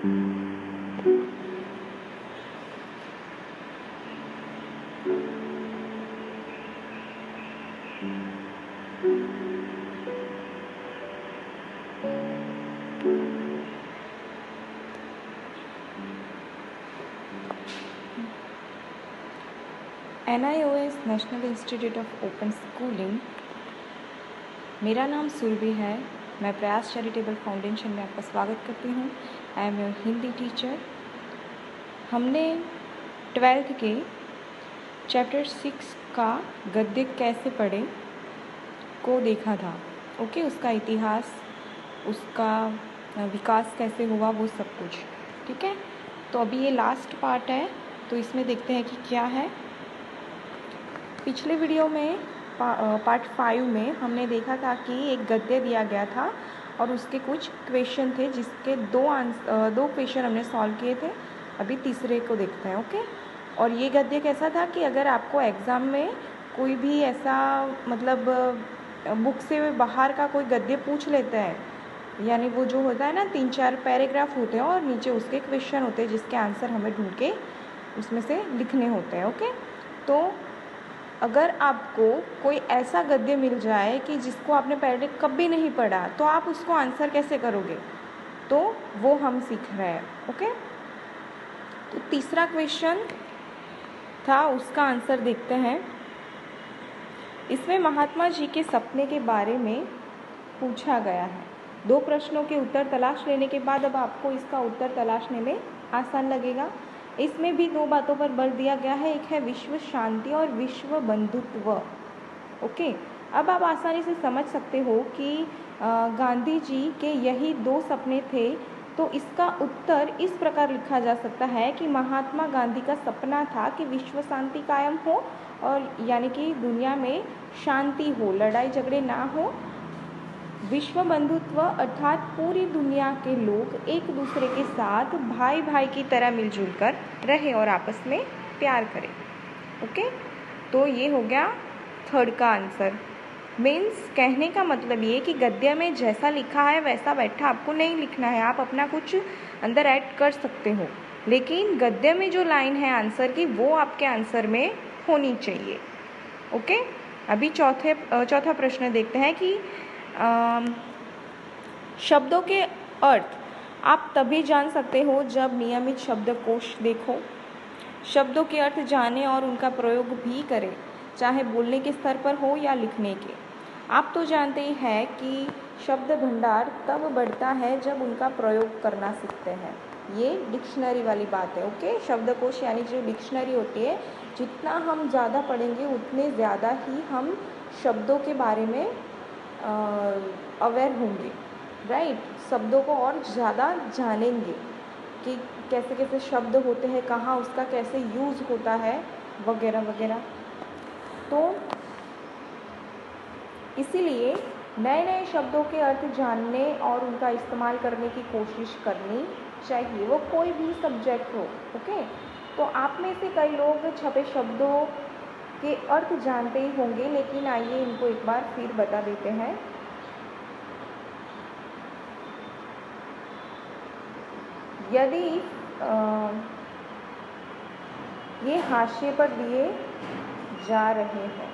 NIOS national institute of open schooling. मेरा नाम सुरभि है। मैं प्रयास चैरिटेबल फाउंडेशन में आपका स्वागत करती हूँ। I am your Hindi teacher. हमने 12th के चैप्टर 6 का गद्य कैसे पढ़े को देखा था। ओके, उसका इतिहास, उसका विकास कैसे हुआ, वो सब कुछ। ठीक है, तो अभी ये लास्ट पार्ट है, तो इसमें देखते हैं कि क्या है। पिछले वीडियो में पार्ट 5 में हमने देखा था कि एक गद्य दिया गया था और उसके कुछ क्वेश्चन थे, जिसके दो क्वेश्चन हमने सॉल्व किए थे। अभी तीसरे को देखते हैं। ओके, और ये गद्य कैसा था कि अगर आपको एग्ज़ाम में कोई भी ऐसा मतलब बुक से बाहर का कोई गद्य पूछ लेता है, यानी वो जो होता है ना 3-4 पैराग्राफ होते हैं और नीचे उसके क्वेश्चन होते हैं जिसके आंसर हमें ढूंढ के उसमें से लिखने होते हैं। ओके, तो अगर आपको कोई ऐसा गद्य मिल जाए कि जिसको आपने पहले कभी नहीं पढ़ा, तो आप उसको आंसर कैसे करोगे, तो वो हम सीख रहे हैं। ओके, तो तीसरा क्वेश्चन था, उसका आंसर देखते हैं। इसमें महात्मा जी के सपने के बारे में पूछा गया है। 2 प्रश्नों के उत्तर तलाश लेने के बाद अब आपको इसका उत्तर तलाशने में आसान लगेगा। इसमें भी 2 बातों पर बल दिया गया है, एक है विश्व शांति और विश्व बंधुत्व। ओके, अब आप आसानी से समझ सकते हो कि गांधी जी के यही 2 सपने थे, तो इसका उत्तर इस प्रकार लिखा जा सकता है कि महात्मा गांधी का सपना था कि विश्व शांति कायम हो, और यानी कि दुनिया में शांति हो, लड़ाई झगड़े ना हो। विश्व बंधुत्व अर्थात पूरी दुनिया के लोग एक दूसरे के साथ भाई भाई की तरह मिलजुल कर रहे और आपस में प्यार करें। ओके, तो ये हो गया 3rd का आंसर। मीन्स कहने का मतलब ये कि गद्य में जैसा लिखा है वैसा बैठा आपको नहीं लिखना है, आप अपना कुछ अंदर ऐड कर सकते हो, लेकिन गद्य में जो लाइन है आंसर की वो आपके आंसर में होनी चाहिए। ओके, अभी चौथा प्रश्न देखते हैं कि शब्दों के अर्थ आप तभी जान सकते हो जब नियमित शब्दकोश देखो, शब्दों के अर्थ जाने और उनका प्रयोग भी करें, चाहे बोलने के स्तर पर हो या लिखने के। आप तो जानते ही हैं कि शब्द भंडार तब बढ़ता है जब उनका प्रयोग करना सीखते हैं। ये डिक्शनरी वाली बात है। ओके, शब्दकोश यानी जो डिक्शनरी होती है, जितना हम ज़्यादा पढ़ेंगे उतने ज़्यादा ही हम शब्दों के बारे में अवेयर होंगे, राइट। शब्दों को और ज़्यादा जानेंगे कि कैसे कैसे शब्द होते हैं, कहाँ उसका कैसे यूज़ होता है, वगैरह वगैरह। तो इसीलिए नए नए शब्दों के अर्थ जानने और उनका इस्तेमाल करने की कोशिश करनी चाहिए, वो कोई भी सब्जेक्ट हो। ओके, तो आप में से कई लोग छपे शब्दों के अर्थ जानते ही होंगे, लेकिन आइए इनको एक बार फिर बता देते हैं। यदि ये हाशिए पर दिए जा रहे हैं,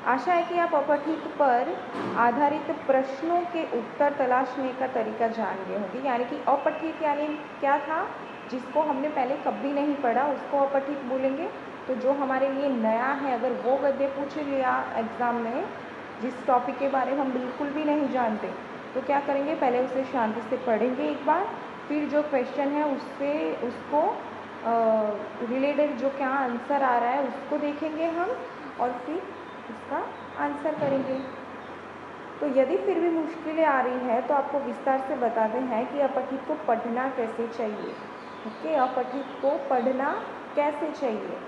आशा है कि आप अपठित पर आधारित प्रश्नों के उत्तर तलाशने का तरीका जान गए होंगे। यानी कि अपठित यानी क्या था, जिसको हमने पहले कभी नहीं पढ़ा उसको अपठित बोलेंगे। तो जो हमारे लिए नया है, अगर वो गद्य पूछ लिया एग्ज़ाम में जिस टॉपिक के बारे में हम बिल्कुल भी नहीं जानते, तो क्या करेंगे, पहले उसे शांति से पढ़ेंगे एक बार, फिर जो क्वेश्चन है उसको रिलेटेड जो क्या आंसर आ रहा है उसको देखेंगे हम, और फिर उसका आंसर करेंगे। तो यदि फिर भी मुश्किलें आ रही हैं तो आपको विस्तार से बताते हैं कि अपठित को पढ़ना कैसे चाहिए। ओके, अपठित को पढ़ना कैसे चाहिए।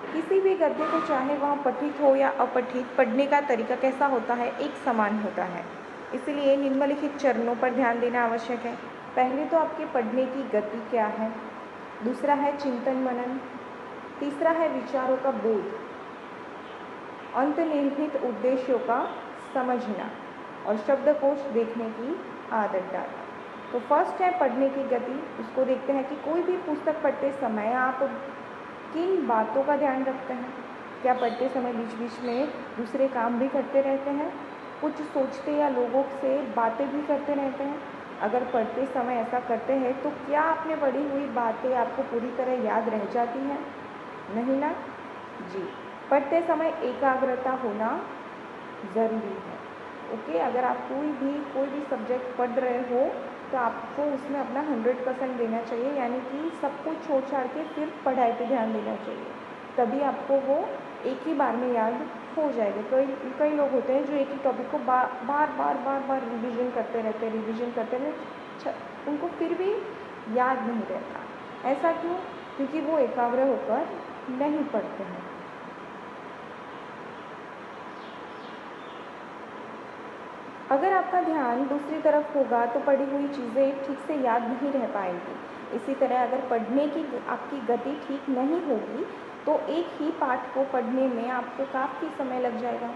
किसी भी गद्य को चाहे वह पठित हो या अपठित, पढ़ने का तरीका कैसा होता है, एक समान होता है। इसलिए निम्नलिखित चरणों पर ध्यान देना आवश्यक है। पहले तो आपके पढ़ने की गति क्या है, दूसरा है चिंतन मनन, तीसरा है विचारों का बोध, अंतर्निहित उद्देश्यों का समझना और शब्दकोश देखने की आदत डालना। तो फर्स्ट है पढ़ने की गति। उसको देखते हैं कि कोई भी पुस्तक पढ़ते समय आप किन बातों का ध्यान रखते हैं। क्या पढ़ते समय बीच बीच में दूसरे काम भी करते रहते हैं, कुछ सोचते या लोगों से बातें भी करते रहते हैं? अगर पढ़ते समय ऐसा करते हैं तो क्या आपने पढ़ी हुई बातें आपको पूरी तरह याद रह जाती हैं? नहीं ना जी। पढ़ते समय एकाग्रता होना ज़रूरी है। ओके, अगर आप कोई भी सब्जेक्ट पढ़ रहे हो तो आपको उसमें अपना 100% देना चाहिए, यानी कि सब कुछ छोड़ छाड़ के सिर्फ पढ़ाई पे ध्यान देना चाहिए, तभी आपको वो एक ही बार में याद हो जाएगा। कई लोग होते हैं जो एक ही टॉपिक को बार बार रिवीजन करते रहते, उनको फिर भी याद नहीं रहता। ऐसा क्यों? क्योंकि वो एकाग्र होकर नहीं पढ़ते हैं। अगर आपका ध्यान दूसरी तरफ होगा तो पढ़ी हुई चीज़ें ठीक से याद नहीं रह पाएंगी। इसी तरह अगर पढ़ने की आपकी गति ठीक नहीं होगी तो एक ही पाठ को पढ़ने में आपको काफ़ी समय लग जाएगा।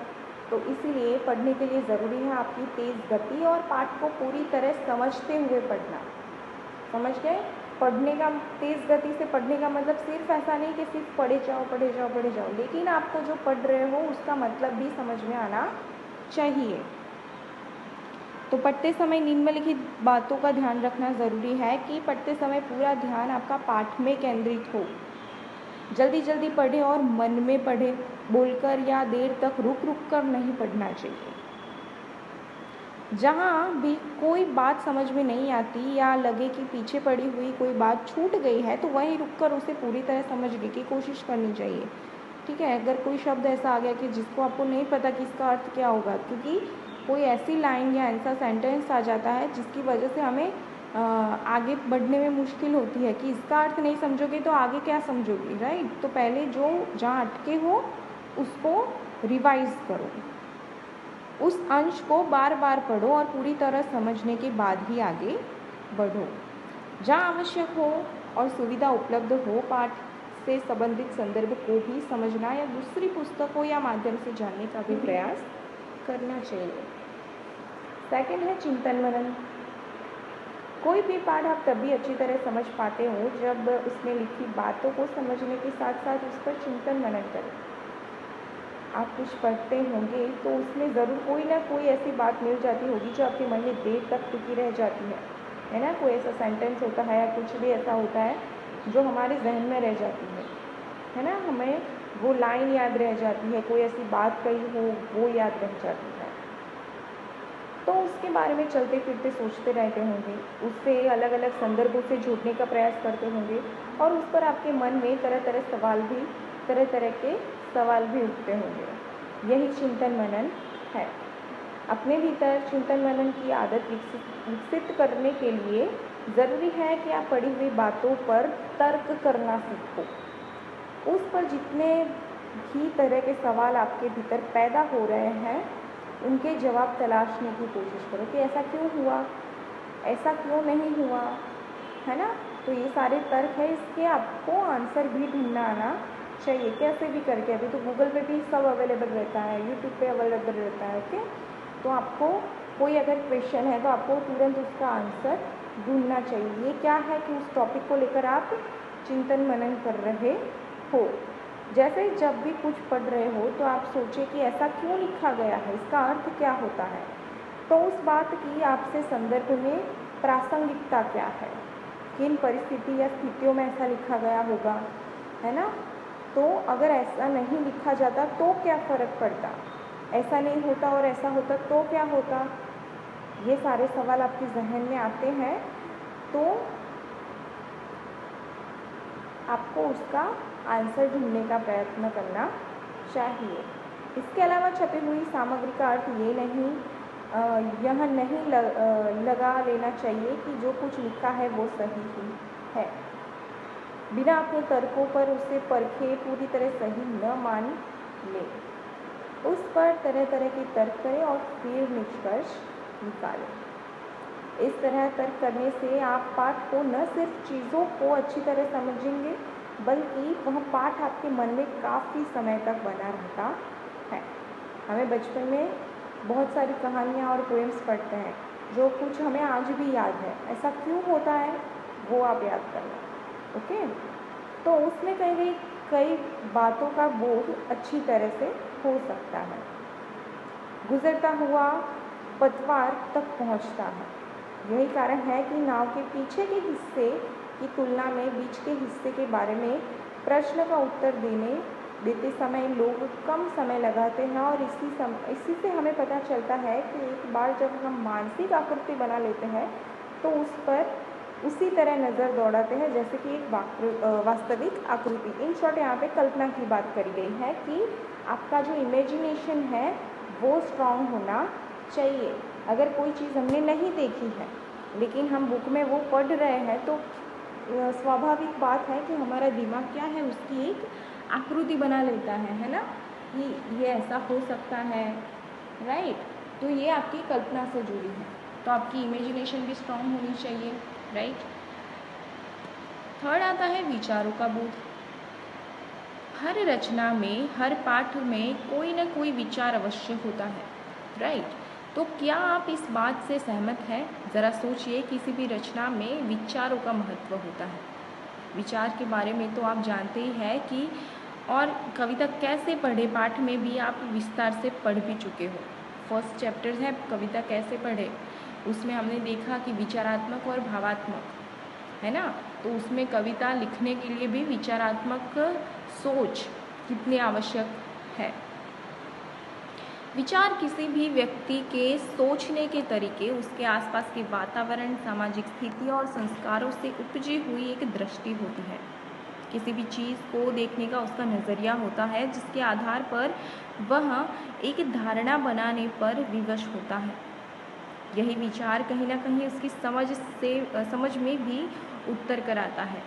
तो इसीलिए पढ़ने के लिए ज़रूरी है आपकी तेज़ गति और पाठ को पूरी तरह समझते हुए पढ़ना। समझ गए? पढ़ने का तेज़ गति से पढ़ने का मतलब सिर्फ ऐसा नहीं कि सिर्फ पढ़े जाओ, लेकिन आपको जो पढ़ रहे हो उसका मतलब भी समझ में आना चाहिए। तो पढ़ते समय निम्नलिखित बातों का ध्यान रखना ज़रूरी है कि पढ़ते समय पूरा ध्यान आपका पाठ में केंद्रित हो। जल्दी जल्दी पढ़े और मन में पढ़े, बोलकर या देर तक रुक कर नहीं पढ़ना चाहिए। जहाँ भी कोई बात समझ में नहीं आती या लगे कि पीछे पड़ी हुई कोई बात छूट गई है तो वहीं रुक कर उसे पूरी तरह समझने की कोशिश करनी चाहिए। ठीक है, अगर कोई शब्द ऐसा आ गया कि जिसको आपको नहीं पता कि इसका अर्थ क्या होगा, क्योंकि कोई ऐसी लाइन या ऐसा सेंटेंस आ जाता है जिसकी वजह से हमें आगे बढ़ने में मुश्किल होती है कि इसका अर्थ नहीं समझोगे तो आगे क्या समझोगे, राइट? तो पहले जो जहाँ अटके हो उसको रिवाइज करो, उस अंश को बार बार पढ़ो और पूरी तरह समझने के बाद ही आगे बढ़ो। जहाँ आवश्यक हो और सुविधा उपलब्ध हो, पाठ से संबंधित संदर्भ को भी समझना या दूसरी पुस्तकों या माध्यम से जानने का भी प्रयास करना चाहिए। सेकंड है चिंतन मनन। कोई भी पाठ आप तभी अच्छी तरह समझ पाते हो जब उसमें लिखी बातों को समझने के साथ साथ उस पर चिंतन मनन करें। आप कुछ पढ़ते होंगे तो उसमें ज़रूर कोई ना कोई ऐसी बात मिल जाती होगी जो आपके मन में देर तक टिकी रह जाती है ना? कोई ऐसा सेंटेंस होता है या कुछ भी ऐसा होता है जो हमारे जहन में रह जाती है ना? हमें वो लाइन याद रह जाती है, कोई ऐसी बात कही हो वो याद रह जाती है, तो उसके बारे में चलते फिरते सोचते रहते होंगे, उससे अलग अलग संदर्भों से जोड़ने का प्रयास करते होंगे और उस पर आपके मन में तरह तरह के सवाल भी उठते होंगे। यही चिंतन मनन है। अपने भीतर चिंतन मनन की आदत विकसित करने के लिए ज़रूरी है कि आप पढ़ी हुई बातों पर तर्क करना सीखो। उस पर जितने भी तरह के सवाल आपके भीतर पैदा हो रहे हैं उनके जवाब तलाशने की कोशिश करो कि ऐसा क्यों हुआ, ऐसा क्यों नहीं हुआ, है ना? तो ये सारे तर्क है, इसके आपको आंसर भी ढूंढना आना चाहिए, कैसे भी करके। अभी तो गूगल पे भी सब अवेलेबल रहता है, यूट्यूब पे अवेलेबल रहता है। ओके, तो आपको कोई अगर क्वेश्चन है तो आपको तुरंत उसका आंसर ढूंढना चाहिए। ये क्या है कि उस टॉपिक को लेकर आप चिंतन मनन कर रहे हो। जैसे जब भी कुछ पढ़ रहे हो तो आप सोचें कि ऐसा क्यों लिखा गया है, इसका अर्थ क्या होता है, तो उस बात की आपसे संदर्भ में प्रासंगिकता क्या है, किन परिस्थिति या स्थितियों में ऐसा लिखा गया होगा, है ना? तो अगर ऐसा नहीं लिखा जाता तो क्या फ़र्क पड़ता, ऐसा नहीं होता और ऐसा होता तो क्या होता? ये सारे सवाल आपके जहन में आते हैं तो आपको उसका आंसर ढूंढने का प्रयत्न करना चाहिए। इसके अलावा छपी हुई सामग्री का अर्थ यह नहीं लगा लेना चाहिए कि जो कुछ लिखा है वो सही ही है। बिना अपने तर्कों पर उसे परखे पूरी तरह सही न मान ले, उस पर तरह तरह के तर्क करें और फिर निष्कर्ष निकालें। इस तरह तर्क करने से आप पाठ को न सिर्फ चीज़ों को अच्छी तरह समझेंगे बल्कि वह पाठ आपके मन में काफ़ी समय तक बना रहता है। हमें बचपन में बहुत सारी कहानियाँ और पोएम्स पढ़ते हैं, जो कुछ हमें आज भी याद है। ऐसा क्यों होता है वो आप याद करना, ओके। तो उसमें कई बातों का बोध अच्छी तरह से हो सकता है। गुजरता हुआ पतवार तक पहुंचता है। यही कारण है कि नाव के पीछे के हिस्से की तुलना में बीच के हिस्से के बारे में प्रश्न का उत्तर देते समय लोग कम समय लगाते हैं, और इसी से हमें पता चलता है कि एक बार जब हम मानसिक आकृति बना लेते हैं तो उस पर उसी तरह नज़र दौड़ाते हैं जैसे कि एक वास्तविक आकृति। इन शॉर्ट यहाँ पे कल्पना की बात करी गई है कि आपका जो इमेजिनेशन है वो स्ट्रांग होना चाहिए। अगर कोई चीज़ हमने नहीं देखी है लेकिन हम बुक में वो पढ़ रहे हैं तो स्वाभाविक बात है कि हमारा दिमाग क्या है, उसकी एक आकृति बना लेता है ना, कि ये ऐसा हो सकता है, राइट। तो ये आपकी कल्पना से जुड़ी है, तो आपकी इमेजिनेशन भी स्ट्रांग होनी चाहिए, राइट। थर्ड आता है विचारों का बोध। हर रचना में, हर पाठ में कोई ना कोई विचार अवश्य होता है, राइट। तो क्या आप इस बात से सहमत हैं? ज़रा सोचिए, किसी भी रचना में विचारों का महत्व होता है। विचार के बारे में तो आप जानते ही हैं कि, और कविता कैसे पढ़े पाठ में भी आप विस्तार से पढ़ भी चुके हो। फर्स्ट चैप्टर है कविता कैसे पढ़े, उसमें हमने देखा कि विचारात्मक और भावात्मक, है ना। तो उसमें कविता लिखने के लिए भी विचारात्मक सोच कितनी आवश्यक है। विचार किसी भी व्यक्ति के सोचने के तरीके, उसके आसपास के वातावरण, सामाजिक स्थिति और संस्कारों से उपजी हुई एक दृष्टि होती है। किसी भी चीज़ को देखने का उसका नज़रिया होता है जिसके आधार पर वह एक धारणा बनाने पर विवश होता है। यही विचार कहीं ना कहीं उसकी समझ में भी उत्तर कराता है।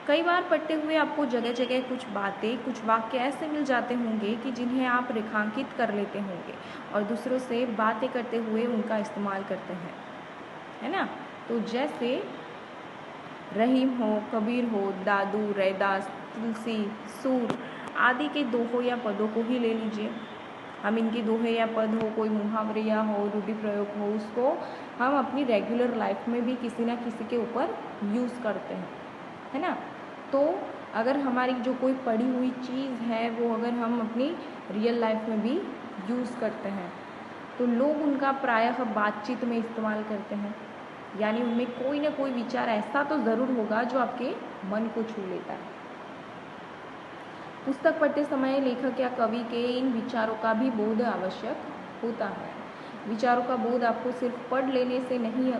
कई बार पढ़ते हुए आपको जगह जगह कुछ बातें, कुछ वाक्य ऐसे मिल जाते होंगे कि जिन्हें आप रेखांकित कर लेते होंगे और दूसरों से बातें करते हुए उनका इस्तेमाल करते हैं, है ना। तो जैसे रहीम हो, कबीर हो, दादू, रैदास, तुलसी, सूर आदि के दोहों या पदों को ही ले लीजिए। हम इनके दोहे या पद हो, कोई मुहावरे या हो, रूढ़ि प्रयोग हो, उसको हम अपनी रेगुलर लाइफ में भी किसी ना किसी के ऊपर यूज़ करते हैं, है ना। तो अगर हमारी जो कोई पढ़ी हुई चीज़ है वो अगर हम अपनी रियल लाइफ में भी यूज़ करते हैं तो लोग उनका प्रायः बातचीत में इस्तेमाल करते हैं, यानी उनमें कोई ना कोई विचार ऐसा तो ज़रूर होगा जो आपके मन को छू लेता है। पुस्तक पढ़ते समय लेखक या कवि के इन विचारों का भी बोध आवश्यक होता है। विचारों का बोध आपको सिर्फ पढ़ लेने से नहीं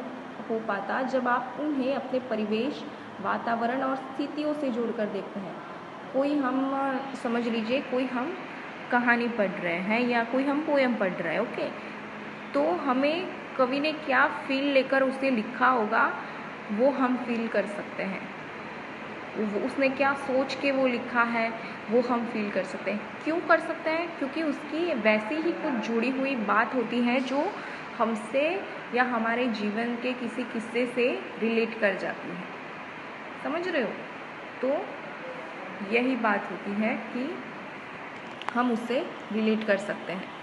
हो पाता जब आप उन्हें अपने परिवेश, वातावरण और स्थितियों से जोड़कर देखते हैं। कोई हम समझ लीजिए, कोई हम कहानी पढ़ रहे हैं या कोई हम पोएम पढ़ रहे हैं, ओके। तो हमें कवि ने क्या फील लेकर उसे लिखा होगा वो हम फील कर सकते हैं। उसने क्या सोच के वो लिखा है वो हम फील कर सकते हैं। क्यों कर सकते हैं? क्योंकि उसकी वैसी ही कुछ जुड़ी हुई बात होती है जो हमसे या हमारे जीवन के किसी किस्से से रिलेट कर जाती है। समझ रहे हो? तो यही बात होती है कि हम उससे रिलेट कर सकते हैं।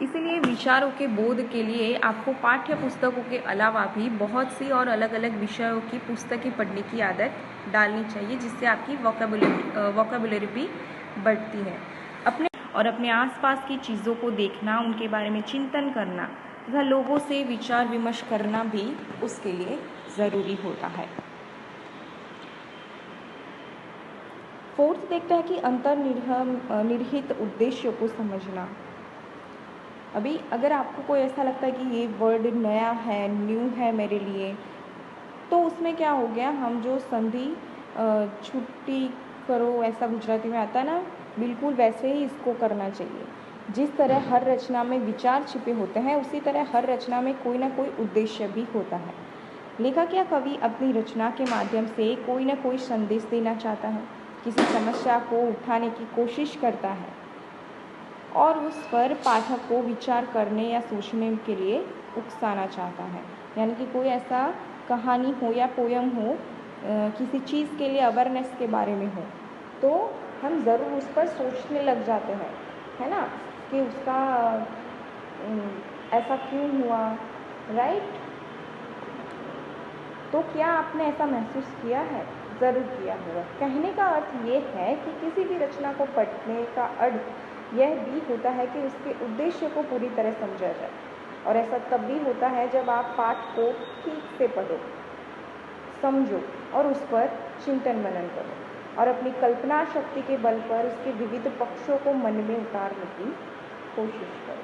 इसीलिए विचारों के बोध के लिए आपको पाठ्य पुस्तकों के अलावा भी बहुत सी और अलग अलग विषयों की पुस्तकें पढ़ने की आदत डालनी चाहिए, जिससे आपकी वोकैबुलरी भी बढ़ती है। अपने आसपास की चीज़ों को देखना, उनके बारे में चिंतन करना तथा लोगों से विचार विमर्श करना भी उसके लिए ज़रूरी होता है। फोर्थ देखते हैं कि अंतर्निहित उद्देश्यों को समझना। अभी अगर आपको कोई ऐसा लगता है कि ये वर्ड नया है, न्यू है मेरे लिए, तो उसमें क्या हो गया, हम जो संधि छुट्टी करो ऐसा गुजराती में आता है ना, बिल्कुल वैसे ही इसको करना चाहिए। जिस तरह हर रचना में विचार छिपे होते हैं उसी तरह हर रचना में कोई ना कोई उद्देश्य भी होता है। लेखक या कवि अपनी रचना के माध्यम से कोई ना कोई संदेश देना चाहता है, किसी समस्या को उठाने की कोशिश करता है और उस पर पाठक को विचार करने या सोचने के लिए उकसाना चाहता है। यानी कि कोई ऐसा कहानी हो या पोयम हो, किसी चीज़ के लिए अवेयरनेस के बारे में हो, तो हम ज़रूर उस पर सोचने लग जाते हैं। है ना, कि उसका ऐसा क्यों हुआ, राइट। तो क्या आपने ऐसा महसूस किया है? ज़रूर किया होगा। कहने का अर्थ ये है कि किसी भी रचना को पढ़ने का अर्थ यह भी होता है कि उसके उद्देश्य को पूरी तरह समझा जाए, और ऐसा तब भी होता है जब आप पाठ को ठीक से पढ़ो, समझो और उस पर चिंतन मनन करो और अपनी कल्पना शक्ति के बल पर उसके विविध पक्षों को मन में उतारने की कोशिश करो।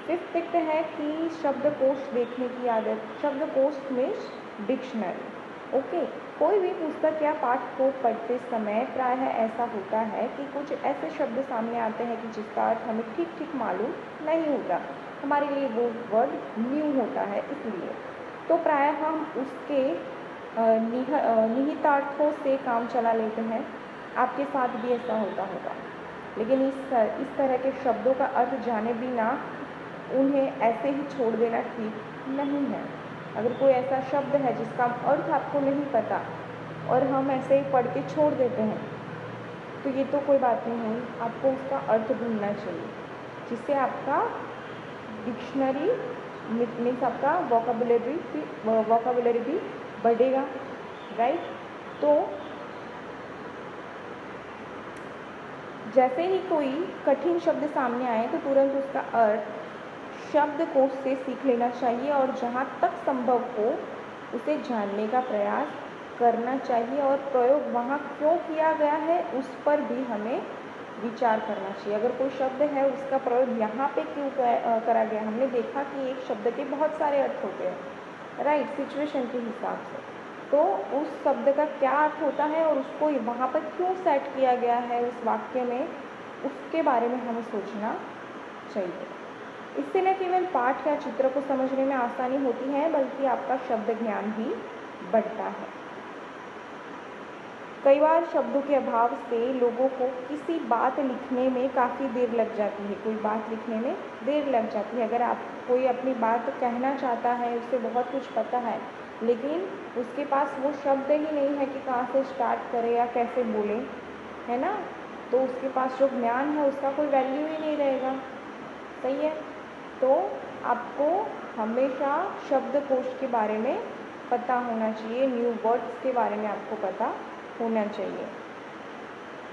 फिफ्थ टिप्स है कि शब्दकोश देखने की आदत। शब्दकोश में डिक्शनरी, ओके। कोई भी पुस्तक या पाठ को पढ़ते समय प्रायः ऐसा होता है कि कुछ ऐसे शब्द सामने आते हैं कि जिसका अर्थ हमें ठीक ठीक मालूम नहीं होता, हमारे लिए वो वर्ड न्यू होता है, इसलिए तो प्रायः हम उसके निहितार्थों से काम चला लेते हैं। आपके साथ भी ऐसा होता होगा, लेकिन इस तरह के शब्दों का अर्थ जाने बिना उन्हें ऐसे ही छोड़ देना ठीक नहीं है। अगर कोई ऐसा शब्द है जिसका अर्थ आपको नहीं पता और हम ऐसे ही पढ़ के छोड़ देते हैं, तो ये तो कोई बात नहीं हुई, आपको उसका अर्थ ढूंढना चाहिए, जिससे आपका डिक्शनरी मीन्स आपका वोकेबुलरी भी बढ़ेगा, राइट। तो जैसे ही कोई कठिन शब्द सामने आए तो तुरंत उसका अर्थ शब्दकोश से सीख लेना चाहिए और जहाँ तक संभव हो उसे जानने का प्रयास करना चाहिए, और प्रयोग वहाँ क्यों किया गया है उस पर भी हमें विचार करना चाहिए। अगर कोई शब्द है उसका प्रयोग यहाँ पे क्यों करा गया, हमने देखा कि एक शब्द के बहुत सारे अर्थ होते हैं, राइट, सिचुएशन के हिसाब से, तो उस शब्द का क्या अर्थ होता है और उसको वहाँ पर क्यों सेट किया गया है उस वाक्य में, उसके बारे में हमें सोचना चाहिए। इससे न केवल पाठ या चित्र को समझने में आसानी होती है बल्कि आपका शब्द ज्ञान भी बढ़ता है। कई बार शब्दों के अभाव से लोगों को किसी बात लिखने में काफ़ी देर लग जाती है, कोई बात लिखने में देर लग जाती है। अगर आप कोई अपनी बात कहना चाहता है, उसे बहुत कुछ पता है, लेकिन उसके पास वो शब्द ही नहीं है कि कहाँ से स्टार्ट करे या कैसे बोले, है ना, तो उसके पास जो ज्ञान है उसका कोई वैल्यू ही नहीं रहेगा, सही है। तो आपको हमेशा शब्दकोश के बारे में पता होना चाहिए, न्यू वर्ड्स के बारे में आपको पता होना चाहिए।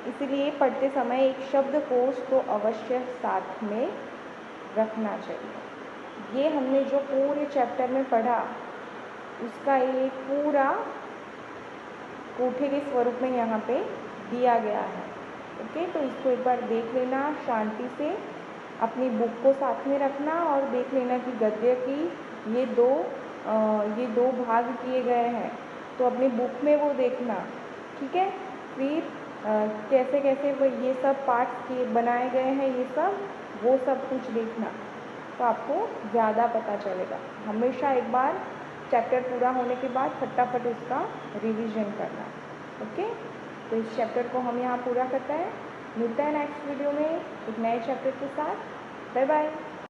इसलिए पढ़ते समय एक शब्दकोश तो अवश्य साथ में रखना चाहिए। ये हमने जो पूरे चैप्टर में पढ़ा उसका ये पूरा कोठे के स्वरूप में यहाँ पे दिया गया है, ओके। तो इसको एक बार देख लेना शांति से, अपनी बुक को साथ में रखना और देख लेना कि गद्य की ये दो भाग किए गए हैं, तो अपनी बुक में वो देखना, ठीक है। फिर कैसे कैसे वो ये सब पार्ट्स के बनाए गए हैं, ये सब वो सब कुछ देखना, तो आपको ज़्यादा पता चलेगा। हमेशा एक बार चैप्टर पूरा होने के बाद फटाफट उसका रिवीजन करना, ओके। तो इस चैप्टर को हम यहाँ पूरा करते हैं, मिलते हैं नेक्स्ट वीडियो में एक नए चैप्टर के साथ। Bye bye.